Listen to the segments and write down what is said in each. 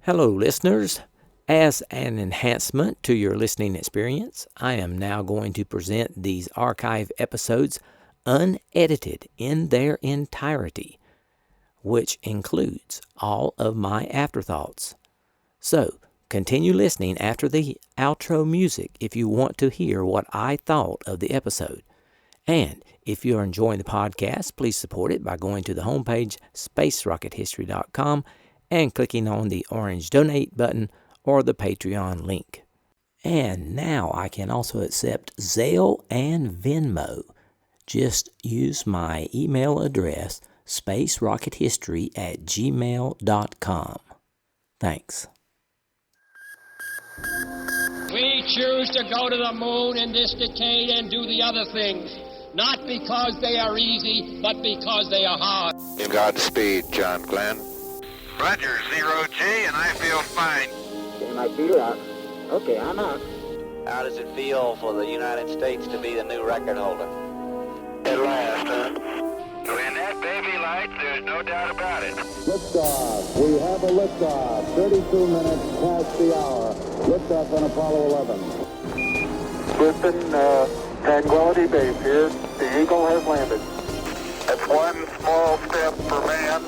Hello, listeners. As an enhancement to your listening experience, I am now going to present these archive episodes unedited in their entirety, which includes all of my afterthoughts. So, continue listening after the outro music if you want to hear what I thought of the episode. And if you are enjoying the podcast, please support it by going to the homepage, spacerockethistory.com, and clicking on the orange donate button or the Patreon link. And now I can also accept Zelle and Venmo. Just use my email address, spacerockethistory@gmail.com. Thanks. We choose to go to the moon in this decade and do the other things, not because they are easy, but because they are hard. Godspeed, John Glenn. Roger, 0G, and I feel fine. Getting my feet out. Okay, I'm out. How does it feel for the United States to be the new record holder? At last, huh? When that baby lights, there's no doubt about it. Liftoff. We have a liftoff. 32 minutes past the hour. Liftoff on Apollo 11. Listen, Tranquility Base here. The Eagle has landed. That's one small step for man,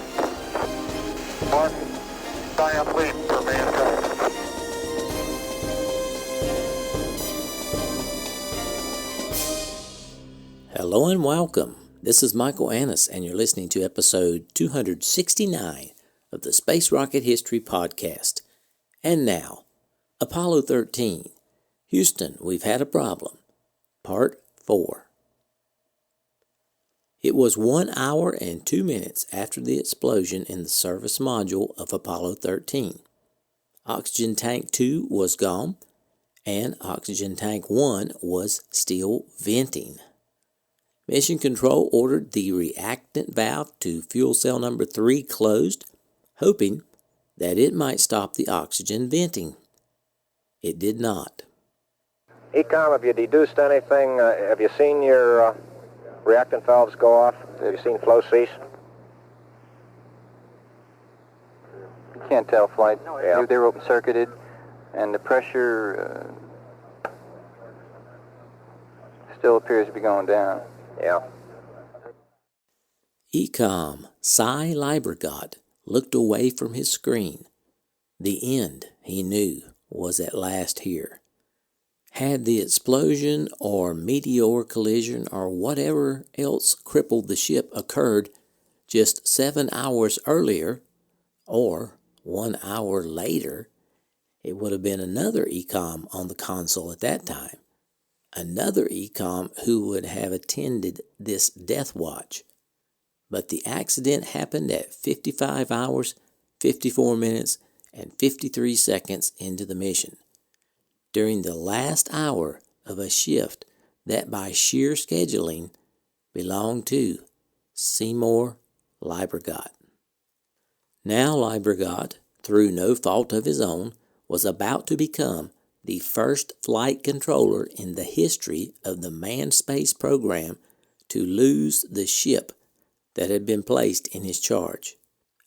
one giant leap for mankind. Hello and welcome. This is Michael Annis, and you're listening to episode 269 of the Space Rocket History Podcast. And now, Apollo 13. Houston, we've had a problem. Part 4. It was 1 hour and 2 minutes after the explosion in the service module of Apollo 13. Oxygen Tank 2 was gone, and Oxygen Tank 1 was still venting. Mission Control ordered the reactant valve to fuel cell number 3 closed, hoping that it might stop the oxygen venting. It did not. EECOM, have you deduced anything? Have you seen your reactant valves go off? Have you seen flow cease? You can't tell, Flight. Yeah. They were open-circuited, and the pressure still appears to be going down. Yeah. EECOM, Cy Liebergot, looked away from his screen. The end, he knew, was at last here. Had the explosion or meteor collision or whatever else crippled the ship occurred just 7 hours earlier, or 1 hour later, it would have been another EECOM on the console at that time. Another EECOM who would have attended this death watch. But the accident happened at 55 hours, 54 minutes, and 53 seconds into the mission, during the last hour of a shift that by sheer scheduling belonged to Seymour Liebergot. Now Liebergot, through no fault of his own, was about to become the first flight controller in the history of the manned space program to lose the ship that had been placed in his charge,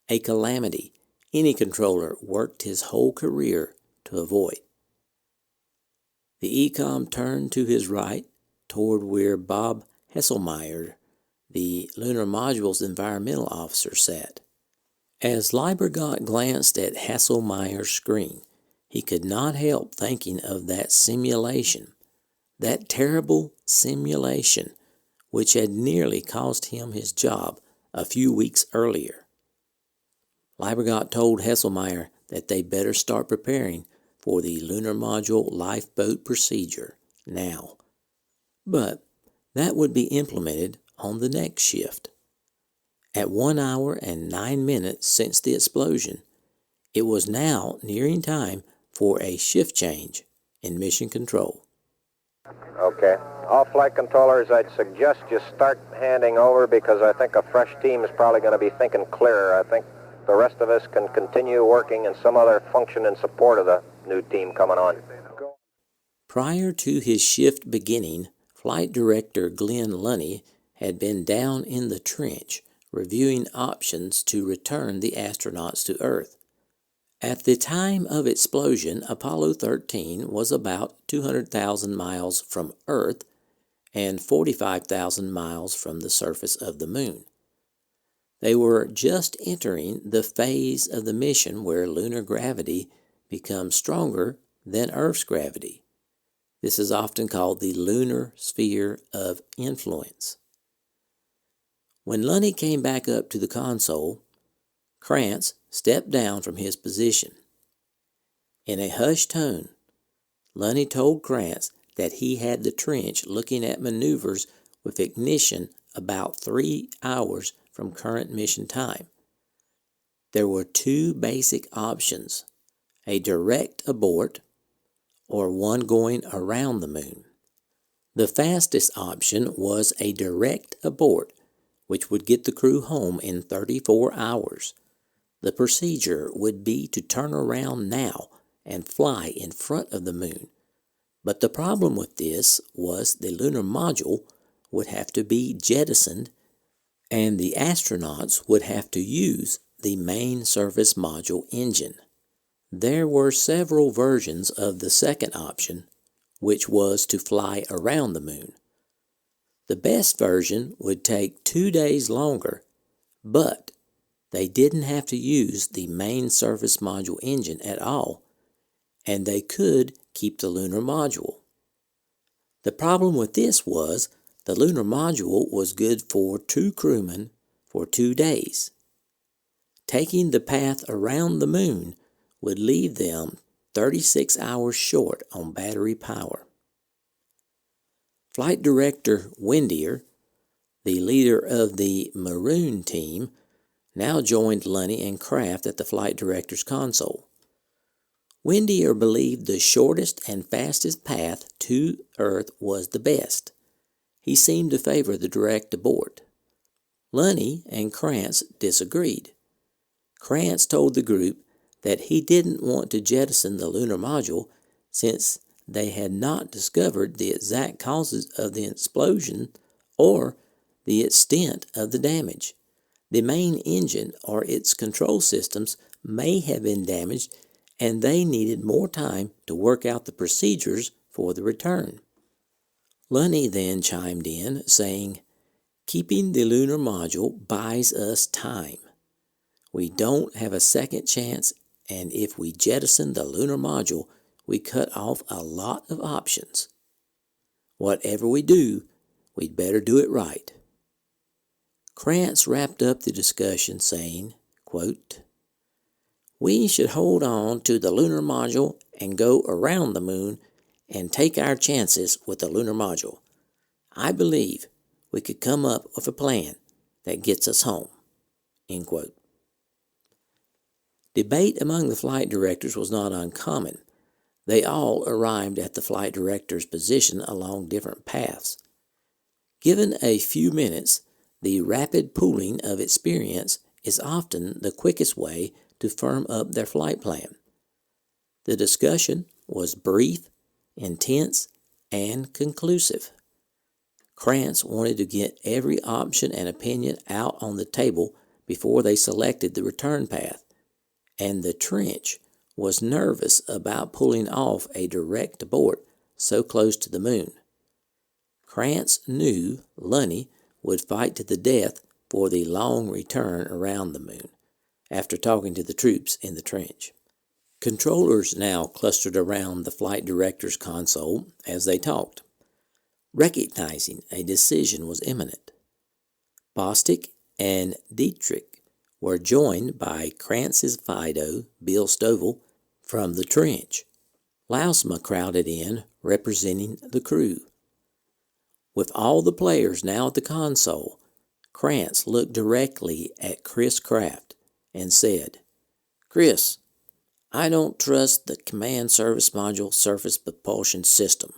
a calamity any controller worked his whole career to avoid. The EECOM turned to his right toward where Bob Hesselmeyer, the Lunar Module's environmental officer, sat. As Liebergot glanced at Hesselmeyer's screen, he could not help thinking of that simulation, that terrible simulation which had nearly cost him his job a few weeks earlier. Liebergot told Hesselmeyer that they better start preparing for the Lunar Module lifeboat procedure now. But that would be implemented on the next shift. At 1 hour and 9 minutes since the explosion, it was now nearing time for a shift change in Mission Control. Okay. All flight controllers, I'd suggest you start handing over because I think a fresh team is probably going to be thinking clearer. I think the rest of us can continue working in some other function in support of the new team coming on. Prior to his shift beginning, Flight Director Glenn Lunny had been down in the trench reviewing options to return the astronauts to Earth. At the time of explosion, Apollo 13 was about 200,000 miles from Earth and 45,000 miles from the surface of the Moon. They were just entering the phase of the mission where lunar gravity becomes stronger than Earth's gravity. This is often called the lunar sphere of influence. When Lunny came back up to the console, Krantz stepped down from his position. In a hushed tone, Lunny told Krantz that he had the trench looking at maneuvers with ignition about 3 hours from current mission time. There were two basic options, a direct abort or one going around the Moon. The fastest option was a direct abort, which would get the crew home in 34 hours. The procedure would be to turn around now and fly in front of the Moon. But the problem with this was the lunar module would have to be jettisoned, and the astronauts would have to use the main surface module engine. There were several versions of the second option, which was to fly around the Moon. The best version would take 2 days longer, but they didn't have to use the main surface module engine at all, and they could keep the lunar module. The problem with this was the lunar module was good for 2 crewmen for 2 days. Taking the path around the Moon would leave them 36 hours short on battery power. Flight Director Windier, the leader of the Maroon team, now joined Lunny and Kraft at the flight director's console. Windier believed the shortest and fastest path to Earth was the best. He seemed to favor the direct abort. Lunny and Krantz disagreed. Krantz told the group that he didn't want to jettison the lunar module since they had not discovered the exact causes of the explosion or the extent of the damage. The main engine or its control systems may have been damaged, and they needed more time to work out the procedures for the return. Lunny then chimed in, saying, "Keeping the lunar module buys us time. We don't have a second chance, and if we jettison the lunar module, we cut off a lot of options. Whatever we do, we'd better do it right." Krantz wrapped up the discussion saying, quote, "We should hold on to the lunar module and go around the Moon and take our chances with the lunar module. I believe we could come up with a plan that gets us home." End quote. Debate among the flight directors was not uncommon. They all arrived at the flight director's position along different paths. Given a few minutes, the rapid pooling of experience is often the quickest way to firm up their flight plan. The discussion was brief, intense, and conclusive. Krantz wanted to get every option and opinion out on the table before they selected the return path, and the trench was nervous about pulling off a direct abort so close to the Moon. Krantz knew Lunny would fight to the death for the long return around the Moon, after talking to the troops in the trench. Controllers now clustered around the flight director's console as they talked, recognizing a decision was imminent. Bostic and Dietrich were joined by Krantz's Fido, Bill Stovall, from the trench. Lausma crowded in, representing the crew. With all the players now at the console, Krantz looked directly at Chris Kraft and said, "Chris, I don't trust the Command Service Module Surface Propulsion System.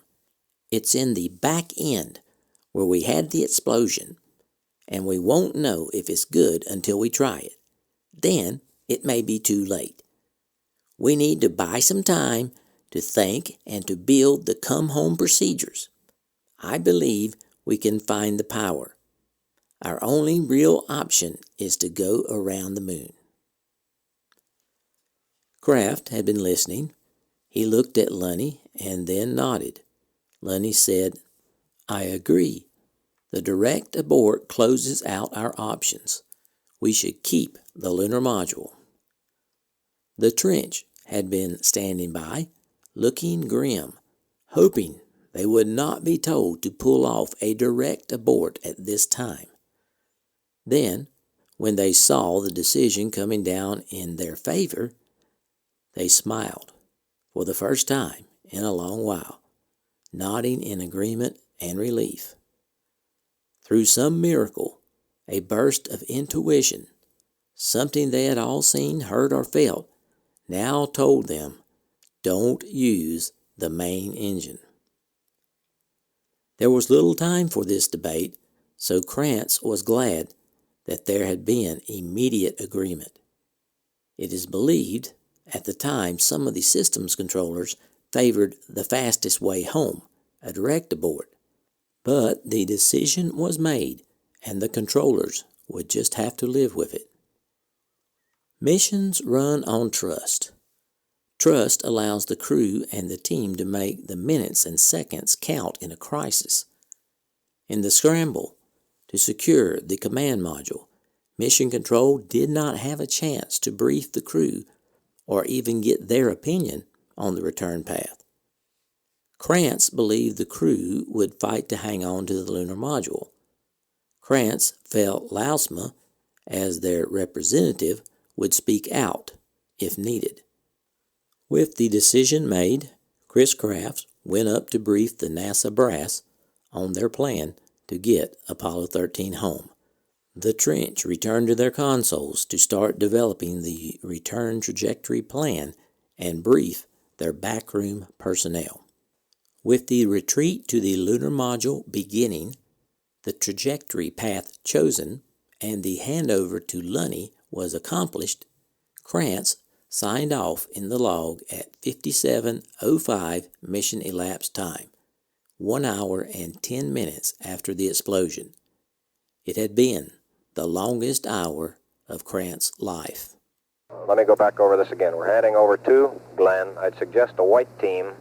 It's in the back end where we had the explosion, and we won't know if it's good until we try it. Then it may be too late. We need to buy some time to think and to build the come-home procedures. I believe we can find the power. Our only real option is to go around the Moon." Kraft had been listening. He looked at Lunny and then nodded. Lunny said, "I agree. The direct abort closes out our options. We should keep the lunar module." The trench had been standing by, looking grim, hoping they would not be told to pull off a direct abort at this time. Then, when they saw the decision coming down in their favor, they smiled for the first time in a long while, nodding in agreement and relief. Through some miracle, a burst of intuition, something they had all seen, heard, or felt, now told them, don't use the main engine. There was little time for this debate, so Krantz was glad that there had been immediate agreement. It is believed at the time some of the systems controllers favored the fastest way home, a direct abort. But the decision was made, and the controllers would just have to live with it. Missions run on trust. Trust allows the crew and the team to make the minutes and seconds count in a crisis. In the scramble to secure the command module, Mission Control did not have a chance to brief the crew or even get their opinion on the return path. Krantz believed the crew would fight to hang on to the lunar module. Krantz felt Lausma, as their representative, would speak out if needed. With the decision made, Chris Kraft went up to brief the NASA brass on their plan to get Apollo 13 home. The trench returned to their consoles to start developing the return trajectory plan and brief their backroom personnel. With the retreat to the lunar module beginning, the trajectory path chosen, and the handover to Lunny was accomplished, Krantz signed off in the log at 57:05 mission elapsed time, 1 hour and 10 minutes after the explosion. It had been the longest hour of Krantz's life. Let me go back over this again. We're heading over to Glenn. I'd suggest a white team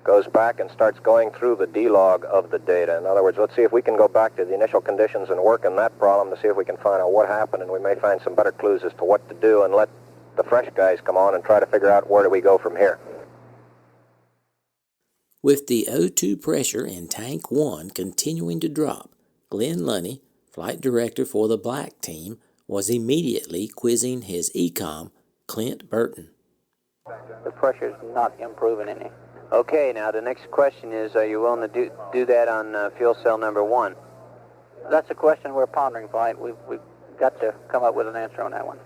goes back and starts going through the D-log of the data. In other words, let's see if we can go back to the initial conditions and work on that problem to see if we can find out what happened, and we may find some better clues as to what to do, and let the fresh guys come on and try to figure out where do we go from here. With the O2 pressure in Tank 1 continuing to drop, Glenn Lunny, flight director for the black team, was immediately quizzing his EECOM, Clint Burton. The pressure's not improving any. Okay, now the next question is, are you willing to do that on fuel cell number 1? That's a question we're pondering, Flight. We've got to come up with an answer on that one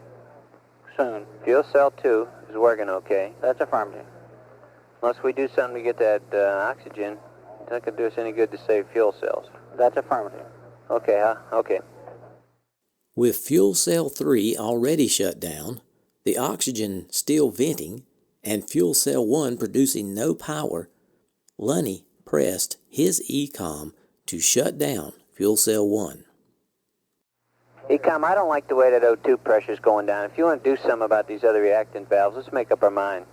soon. Fuel cell 2 is working okay. That's affirmative. Unless we do something to get that oxygen, it's not going to do us any good to save fuel cells. That's affirmative. Okay, huh? Okay. With fuel cell 3 already shut down, the oxygen still venting, and fuel cell 1 producing no power, Lunny pressed his EECOM to shut down fuel cell 1. EECOM, I don't like the way that O2 pressure's going down. If you want to do something about these other reactant valves, let's make up our mind.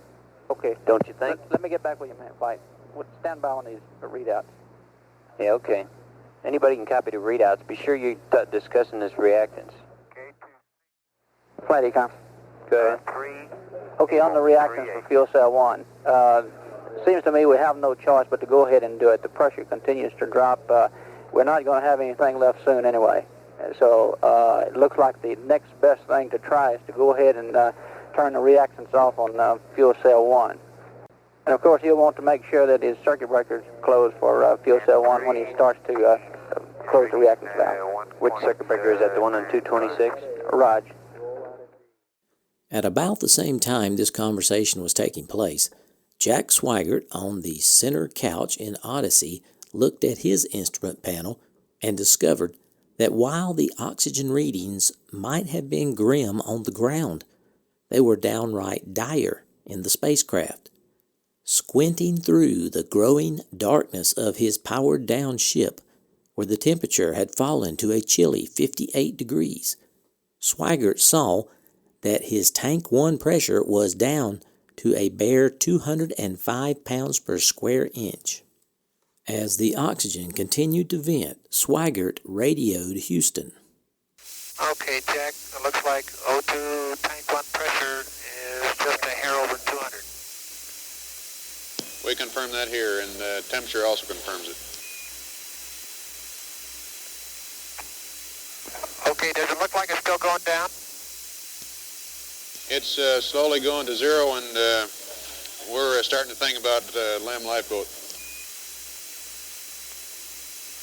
Okay. Don't you think? Let me get back with you, man. Flight. Stand by on these readouts. Yeah, okay. Anybody can copy the readouts. Be sure you start discussing this reactants. Flight EECOM. Go ahead. Okay, on the reactants for fuel cell 1, seems to me we have no choice but to go ahead and do it. The pressure continues to drop. We're not going to have anything left soon anyway. So it looks like the next best thing to try is to go ahead and turn the reactants off on fuel cell 1. And of course, he'll want to make sure that his circuit breaker's closed for fuel cell 1 when he starts to close the reactants valve. Which circuit breaker is that, the one on 226? Raj. At about the same time this conversation was taking place, Jack Swigert on the center couch in Odyssey looked at his instrument panel and discovered that while the oxygen readings might have been grim on the ground, they were downright dire in the spacecraft. Squinting through the growing darkness of his powered-down ship, where the temperature had fallen to a chilly 58 degrees, Swigert saw that his Tank 1 pressure was down to a bare 205 pounds per square inch. As the oxygen continued to vent, Swigert radioed Houston. Okay, Jack, it looks like O2 Tank 1 pressure is just a hair over 200. We confirm that here, and temperature also confirms it. Okay, does it look like it's still going down? It's slowly going to zero, and we're starting to think about Lamb Lifeboat.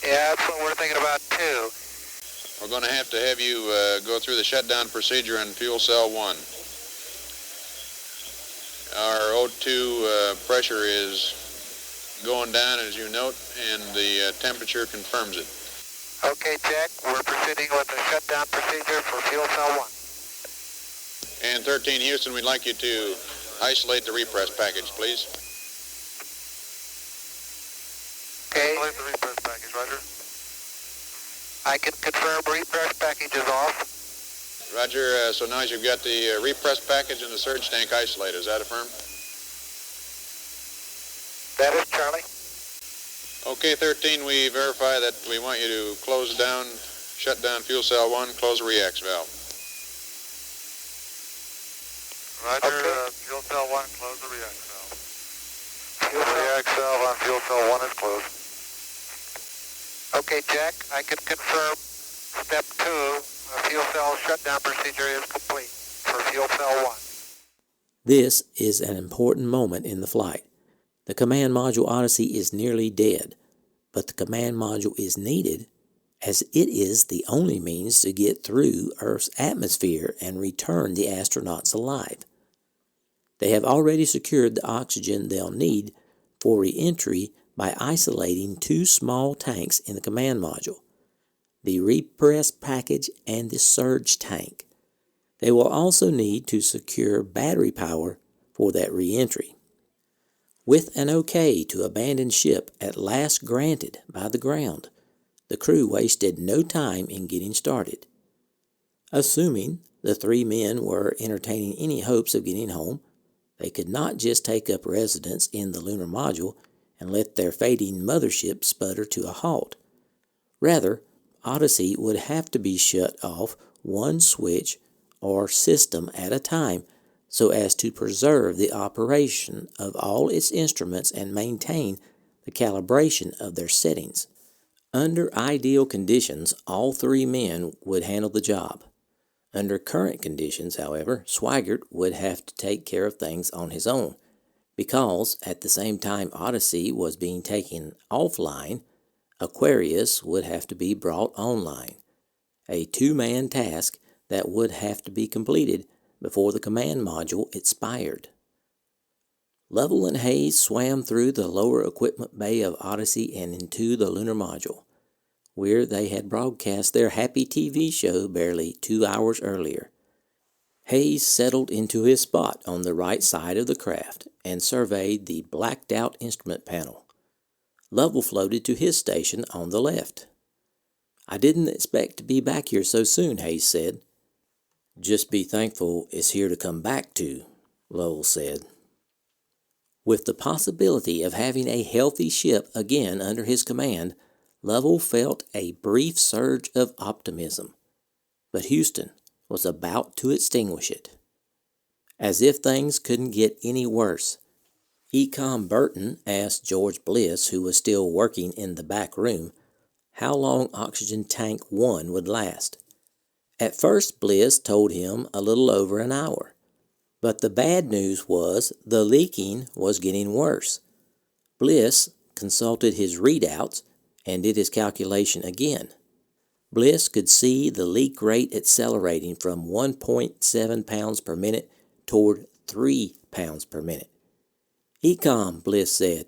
Yeah, that's what we're thinking about too. We're going to have you go through the shutdown procedure on fuel cell 1. Our O2 pressure is going down, as you note, and the temperature confirms it. Okay, Jack, we're proceeding with the shutdown procedure for fuel cell 1. And 13 Houston, we'd like you to isolate the repress package, please. Okay. Isolate the repress package, Roger. I can confirm repress package is off. Roger, so now you've got the repress package and the surge tank isolated. Is that affirmed? That is Charlie. Okay, 13, we verify that we want you to close down, shut down fuel cell 1, close the reax valve. Roger, okay. Fuel cell 1, close the reax valve. Fuel reax valve on fuel cell 1 is closed. Okay, Jack, I can confirm step 2, fuel cell shutdown procedure is complete for fuel cell 1. This is an important moment in the flight. The command module Odyssey is nearly dead, but the command module is needed as it is the only means to get through Earth's atmosphere and return the astronauts alive. They have already secured the oxygen they'll need for re-entry by isolating 2 small tanks in the command module, the repress package and the surge tank. They will also need to secure battery power for that re-entry. With an okay to abandon ship at last granted by the ground, the crew wasted no time in getting started. Assuming the 3 men were entertaining any hopes of getting home, they could not just take up residence in the lunar module and let their fading mothership sputter to a halt. Rather, Odyssey would have to be shut off one switch or system at a time so as to preserve the operation of all its instruments and maintain the calibration of their settings. Under ideal conditions, all 3 men would handle the job. Under current conditions, however, Swigert would have to take care of things on his own, because at the same time Odyssey was being taken offline, Aquarius would have to be brought online, a 2-man task that would have to be completed before the command module expired. Lovell and Hayes swam through the lower equipment bay of Odyssey and into the lunar module, where they had broadcast their happy TV show barely 2 hours earlier. Hayes settled into his spot on the right side of the craft and surveyed the blacked-out instrument panel. Lovell floated to his station on the left. "I didn't expect to be back here so soon," Hayes said. "Just be thankful it's here to come back to," Lovell said. With the possibility of having a healthy ship again under his command, Lovell felt a brief surge of optimism. But Houston was about to extinguish it. As if things couldn't get any worse, EECOM Burton asked George Bliss, who was still working in the back room, how long Oxygen Tank 1 would last. At first, Bliss told him a little over an hour. But the bad news was the leaking was getting worse. Bliss consulted his readouts and did his calculation again. Bliss could see the leak rate accelerating from 1.7 pounds per minute toward 3 pounds per minute. "EECOM," Bliss said,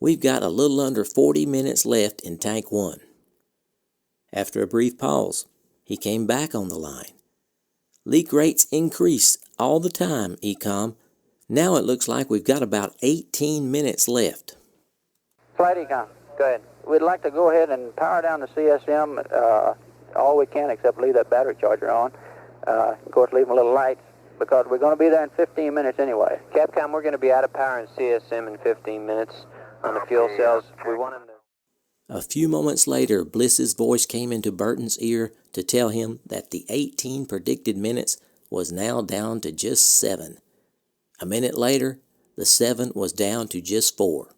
"we've got a little under 40 minutes left in Tank 1. After a brief pause, he came back on the line. "Leak rates increase all the time, EECOM. Now it looks like we've got about 18 minutes left." Flight EECOM, go ahead. We'd like to go ahead and power down the CSM all we can except leave that battery charger on. Of course, leave them a little light because we're going to be there in 15 minutes anyway. Capcom, we're going to be out of power in CSM in 15 minutes on the fuel cells. We want them to... A few moments later, Bliss's voice came into Burton's ear to tell him that the 18 predicted minutes was now down to just 7. A minute later, the 7 was down to just 4.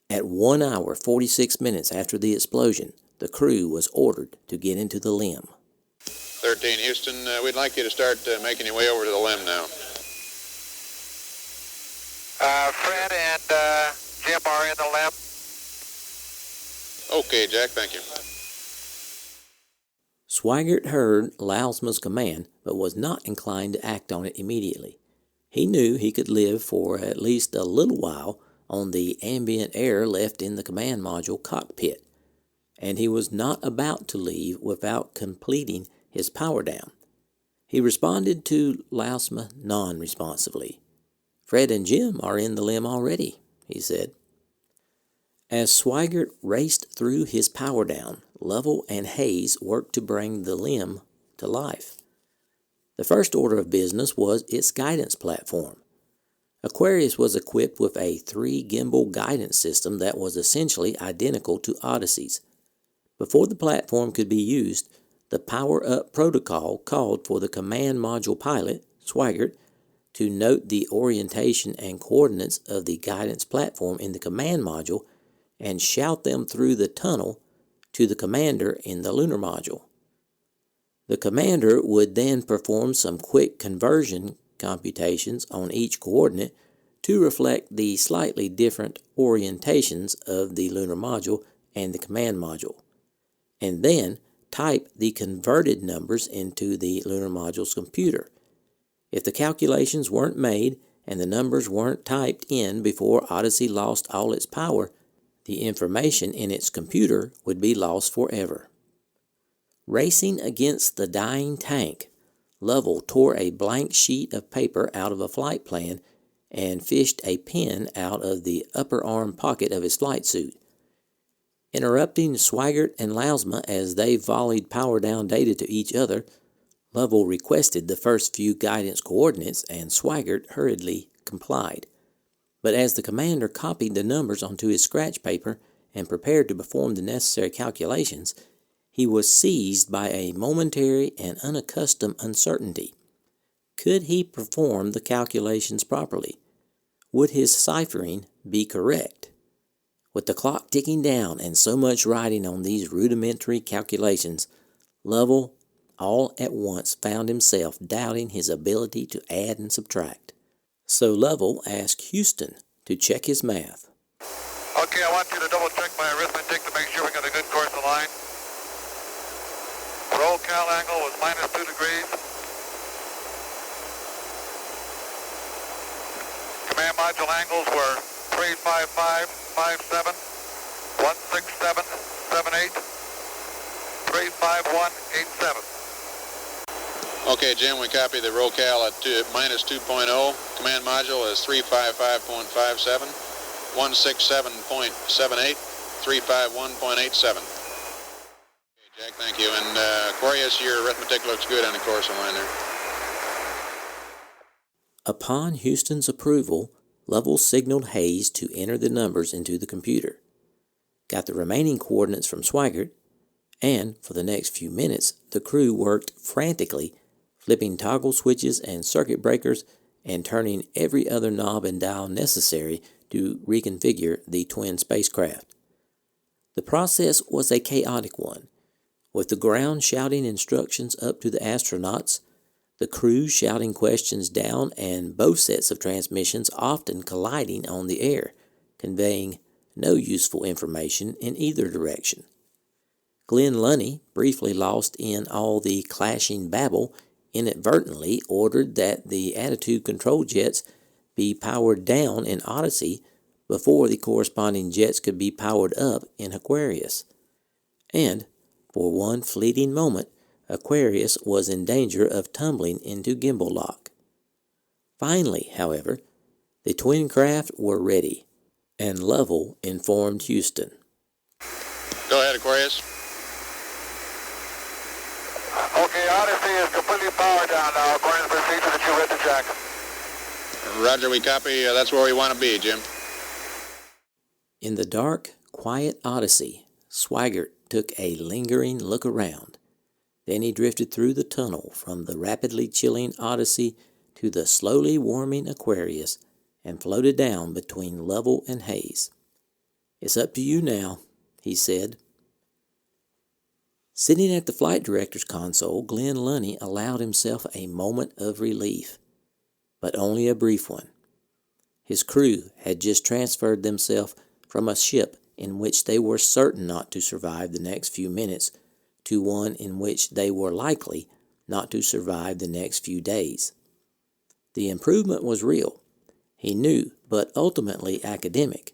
At 1 hour 46 minutes after the explosion, the crew was ordered to get into the limb. 13, Houston, we'd like you to start making your way over to the limb now. Fred and Jim are in the limb. Okay, Jack, thank you. Swigert heard Lousma's command, but was not inclined to act on it immediately. He knew he could live for at least a little while on the ambient air left in the command module cockpit, and he was not about to leave without completing his power down. He responded to Lousma non-responsively. Fred and Jim are in the limb already, he said. As Swigert raced through his power down, Lovell and Hayes worked to bring the limb to life. The first order of business was its guidance platform. Aquarius was equipped with a 3-gimbal guidance system that was essentially identical to Odyssey's. Before the platform could be used, the power-up protocol called for the command module pilot, Swigert, to note the orientation and coordinates of the guidance platform in the command module and shout them through the tunnel to the commander in the lunar module. The commander would then perform some quick conversion computations on each coordinate to reflect the slightly different orientations of the lunar module and the command module, and then type the converted numbers into the lunar module's computer. If the calculations weren't made and the numbers weren't typed in before Odyssey lost all its power, the information in its computer would be lost forever. Racing against the dying tank, Lovell tore a blank sheet of paper out of a flight plan and fished a pen out of the upper arm pocket of his flight suit. Interrupting Swigert and Lousma as they volleyed power down data to each other, Lovell requested the first few guidance coordinates and Swigert hurriedly complied. But as the commander copied the numbers onto his scratch paper and prepared to perform the necessary calculations, he was seized by a momentary and unaccustomed uncertainty. Could he perform the calculations properly? Would his ciphering be correct? With the clock ticking down and so much riding on these rudimentary calculations, Lovell all at once found himself doubting his ability to add and subtract. So Lovell asked Houston to check his math. Okay, I want you to double check my arithmetic to make sure we got a good course of line. Roll cal angle was -2 degrees. Command module angles were 355, 57, 167, 78, 351, 87. Okay, Jim, we copy the roll cal at -2.0. Command module is 355.57, 167.78, 351.87. Okay, Jack, thank you. And Aquarius, your arithmetic looks good on the course of line there. Upon Houston's approval, Lovell signaled Hayes to enter the numbers into the computer, got the remaining coordinates from Swigert, and for the next few minutes, the crew worked frantically, flipping toggle switches and circuit breakers and turning every other knob and dial necessary to reconfigure the twin spacecraft. The process was a chaotic one, with the ground shouting instructions up to the astronauts, the crew shouting questions down, and both sets of transmissions often colliding on the air, conveying no useful information in either direction. Glenn Lunny, briefly lost in all the clashing babble, inadvertently ordered that the attitude control jets be powered down in Odyssey before the corresponding jets could be powered up in Aquarius. And, for one fleeting moment, Aquarius was in danger of tumbling into gimbal lock. Finally, however, the twin craft were ready, and Lovell informed Houston. Go ahead, Aquarius. Okay, Odyssey is completely powered down now, according to the procedure that you track. Roger, we copy. That's where we want to be, Jim. In the dark, quiet Odyssey, Swaggart took a lingering look around. Then he drifted through the tunnel from the rapidly chilling Odyssey to the slowly warming Aquarius and floated down between Lovell and Hayes. "It's up to you now," he said. Sitting at the flight director's console, Glenn Lunny allowed himself a moment of relief, but only a brief one. His crew had just transferred themselves from a ship in which they were certain not to survive the next few minutes to one in which they were likely not to survive the next few days. The improvement was real, he knew, but ultimately academic.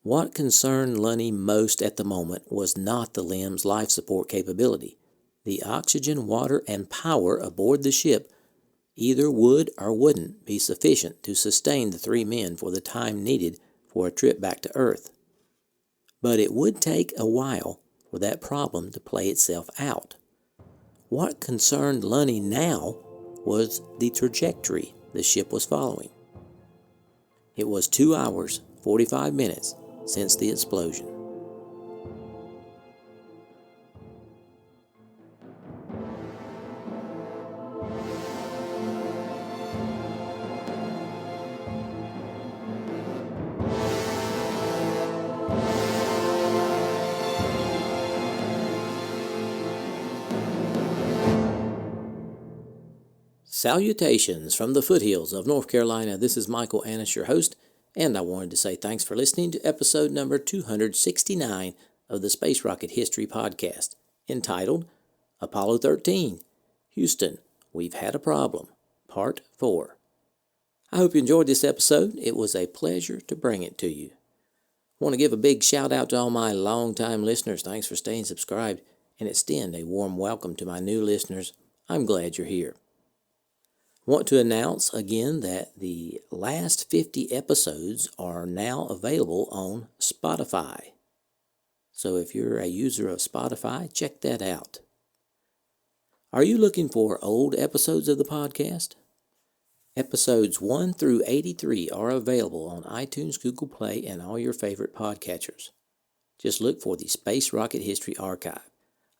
What concerned Lunny most at the moment was not the limb's life support capability. The oxygen, water, and power aboard the ship either would or wouldn't be sufficient to sustain the three men for the time needed for a trip back to Earth. But it would take a while for that problem to play itself out. What concerned Lunny now was the trajectory the ship was following. It was 2 hours, 45 minutes since the explosion. Salutations from the foothills of North Carolina. This is Michael Annis, your host, and I wanted to say thanks for listening to episode number 269 of the Space Rocket History Podcast, entitled Apollo 13, Houston, We've Had a Problem, Part 4. I hope you enjoyed this episode. It was a pleasure to bring it to you. I want to give a big shout out to all my longtime listeners. Thanks for staying subscribed, and extend a warm welcome to my new listeners. I'm glad you're here. Want to announce again that the last 50 episodes are now available on Spotify. So if you're a user of Spotify, check that out. Are you looking for old episodes of the podcast? Episodes 1 through 83 are available on iTunes, Google Play, and all your favorite podcatchers. Just look for the Space Rocket History Archive.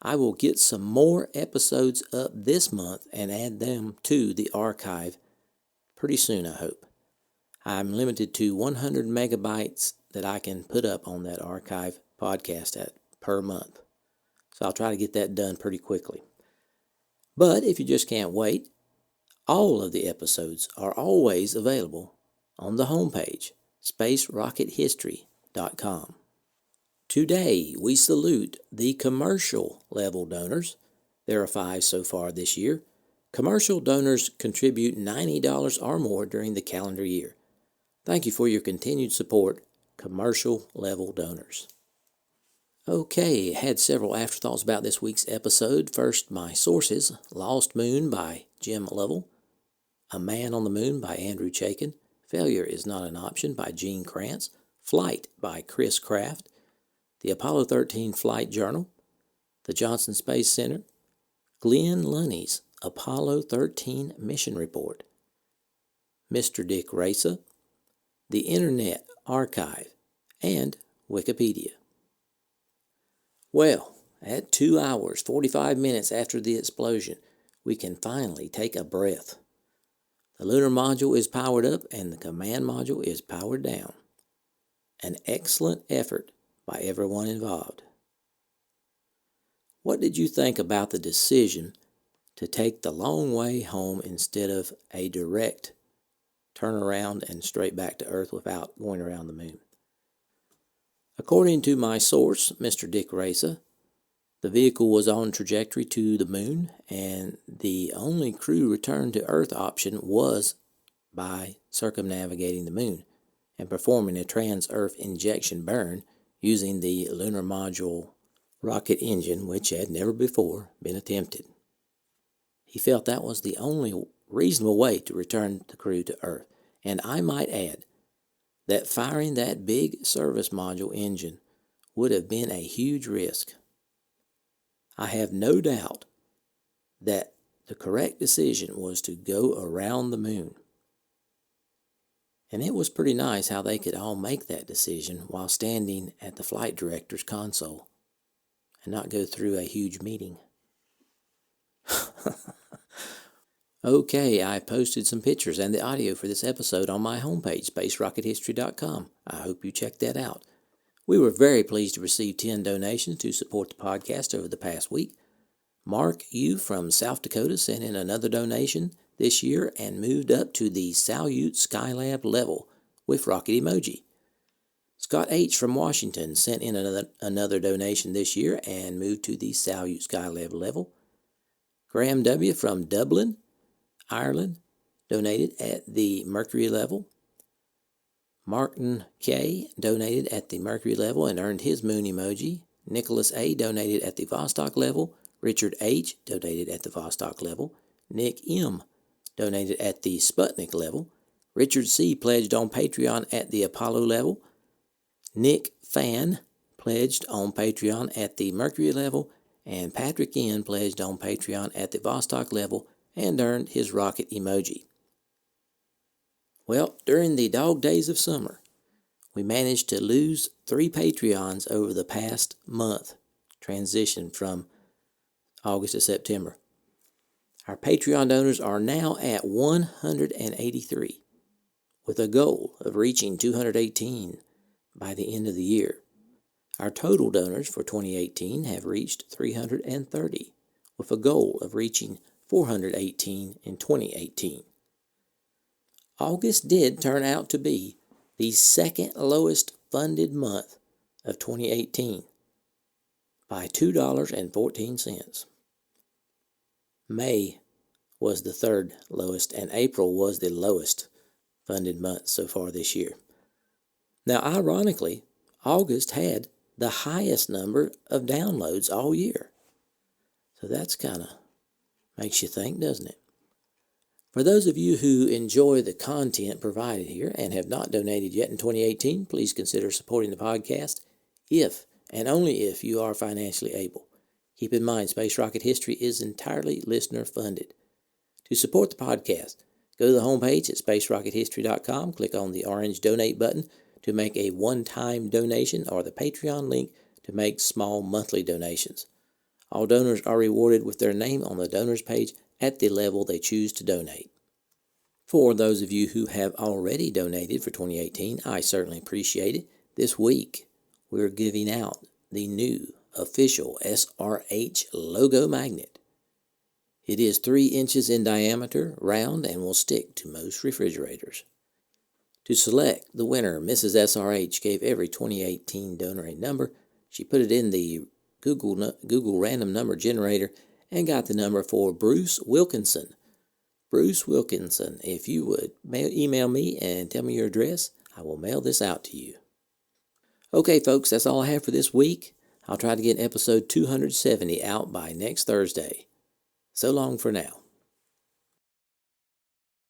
I will get some more episodes up this month and add them to the archive pretty soon, I hope. I'm limited to 100 megabytes that I can put up on that archive podcast per month. So I'll try to get that done pretty quickly. But if you just can't wait, all of the episodes are always available on the homepage, spacerockethistory.com. Today, we salute the commercial level donors. There are 5 so far this year. Commercial donors contribute $90 or more during the calendar year. Thank you for your continued support, commercial level donors. Okay, had several afterthoughts about this week's episode. First, my sources: Lost Moon by Jim Lovell, A Man on the Moon by Andrew Chaikin, Failure is Not an Option by Gene Kranz, Flight by Chris Kraft, the Apollo 13 Flight Journal, the Johnson Space Center, Glenn Lunny's Apollo 13 Mission Report, Mr. Dick Racer, the Internet Archive, and Wikipedia. Well, at 2 hours, 45 minutes after the explosion, we can finally take a breath. The lunar module is powered up and the command module is powered down. An excellent effort by everyone involved. What did you think about the decision to take the long way home instead of a direct turnaround and straight back to Earth without going around the moon? According to my source, Mr. Dick Racer, the vehicle was on trajectory to the moon, and the only crew return to Earth option was by circumnavigating the moon and performing a trans-Earth injection burn using the lunar module rocket engine, which had never before been attempted. He felt that was the only reasonable way to return the crew to Earth, and I might add that firing that big service module engine would have been a huge risk. I have no doubt that The correct decision was to go around the moon. And it was pretty nice how they could all make that decision while standing at the flight director's console and not go through a huge meeting. Okay, I posted some pictures and the audio for this episode on my homepage, spacerockethistory.com. I hope you check that out. We were very pleased to receive 10 donations to support the podcast over the past week. Mark U. from South Dakota sent in another donation this year and moved up to the Salyut Skylab level with rocket emoji. Scott H. from Washington sent in another donation this year and moved to the Salyut Skylab level. Graham W. from Dublin, Ireland, donated at the Mercury level. Martin K. donated at the Mercury level and earned his moon emoji. Nicholas A. donated at the Vostok level. Richard H. donated at the Vostok level. Nick M. donated at the Sputnik level. Richard C. pledged on Patreon at the Apollo level. Nick Fan pledged on Patreon at the Mercury level. And Patrick N. pledged on Patreon at the Vostok level and earned his rocket emoji. Well, during the dog days of summer, we managed to lose 3 Patreons over the past month, transition from August to September. Our Patreon donors are now at 183, with a goal of reaching 218 by the end of the year. Our total donors for 2018 have reached 330, with a goal of reaching 418 in 2018. August did turn out to be the second lowest funded month of 2018 by $2.14. May was the third lowest, and April was the lowest funded month so far this year. Now, ironically, August had the highest number of downloads all year. So that's kind of makes you think, doesn't it? For those of you who enjoy the content provided here and have not donated yet in 2018, please consider supporting the podcast if and only if you are financially able. Keep in mind, Space Rocket History is entirely listener-funded. To support the podcast, go to the homepage at spacerockethistory.com, click on the orange donate button to make a one-time donation or the Patreon link to make small monthly donations. All donors are rewarded with their name on the donors page at the level they choose to donate. For those of you who have already donated for 2018, I certainly appreciate it. This week, we're giving out the new official SRH logo magnet. It is 3 inches in diameter, round, and will stick to most refrigerators. To select the winner, Mrs. SRH gave every 2018 donor a number. She put it in the Google random number generator and got the number for Bruce Wilkinson. Bruce Wilkinson, if you would email me and tell me your address, I will mail this out to you. Okay, folks, that's all I have for this week. I'll try to get episode 270 out by next Thursday. So long for now.